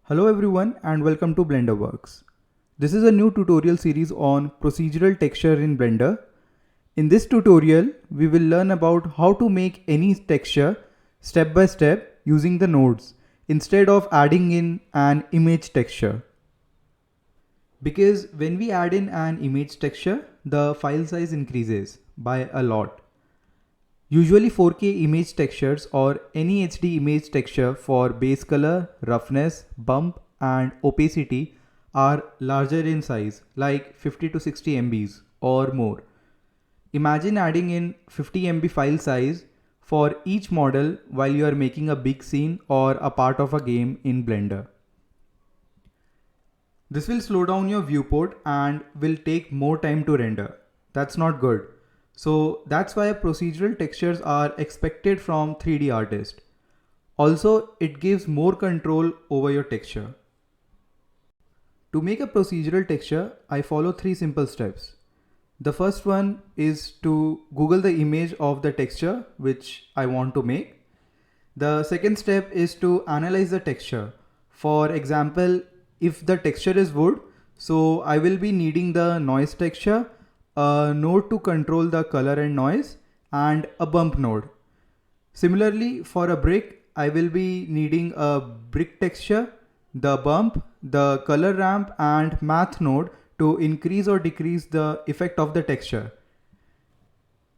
Hello everyone and welcome to BlenderWorks. This is a new tutorial series on procedural texture in Blender. In this tutorial, we will learn about how to make any texture step by step using the nodes instead of adding in an image texture. Because when we add in an image texture, the file size increases by a lot. Usually 4K image textures or any HD image texture for base color, roughness, bump and opacity are larger in size, like 50 to 60 MBs or more. Imagine adding in 50 MB file size for each model while you are making a big scene or a part of a game in Blender. This will slow down your viewport and will take more time to render. That's not good. So that's why procedural textures are expected from 3D artists. Also, it gives more control over your texture. To make a procedural texture, I follow 3 simple steps. The first one is to Google the image of the texture which I want to make. The second step is to analyze the texture. For example, if the texture is wood, so I will be needing the noise texture, a node to control the color and noise, and a bump node. Similarly, for a brick, I will be needing a brick texture, the bump, the color ramp and math node to increase or decrease the effect of the texture.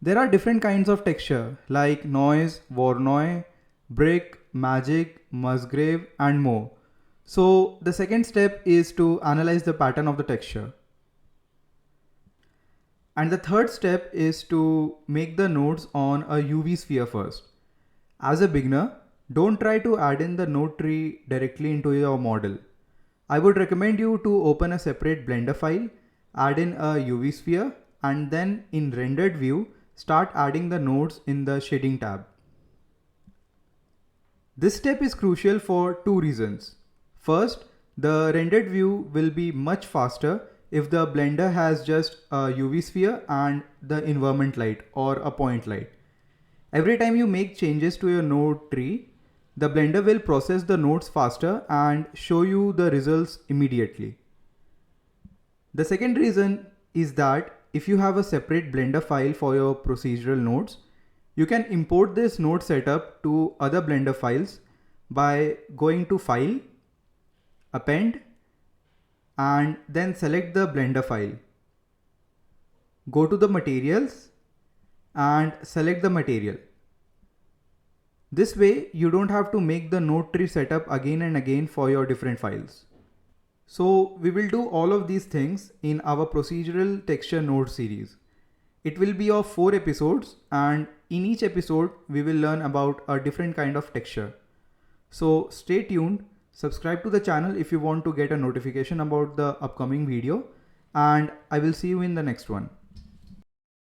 There are different kinds of texture like noise, Voronoi, brick, magic, Musgrave and more. So the second step is to analyze the pattern of the texture. And the third step is to make the nodes on a UV sphere first. As a beginner, don't try to add in the node tree directly into your model. I would recommend you to open a separate Blender file, add in a UV sphere, and then in rendered view, start adding the nodes in the shading tab. This step is crucial for 2 reasons. First, the rendered view will be much faster if the Blender has just a UV sphere and the environment light or a point light. Every time you make changes to your node tree, the Blender will process the nodes faster and show you the results immediately. The second reason is that if you have a separate Blender file for your procedural nodes, you can import this node setup to other Blender files by going to File, Append, and then select the Blender file. Go to the Materials and select the material. This way you don't have to make the node tree setup again and again for your different files. So we will do all of these things in our procedural texture node series. It will be of 4 episodes and in each episode we will learn about a different kind of texture. So stay tuned, subscribe to the channel if you want to get a notification about the upcoming video, and I will see you in the next one.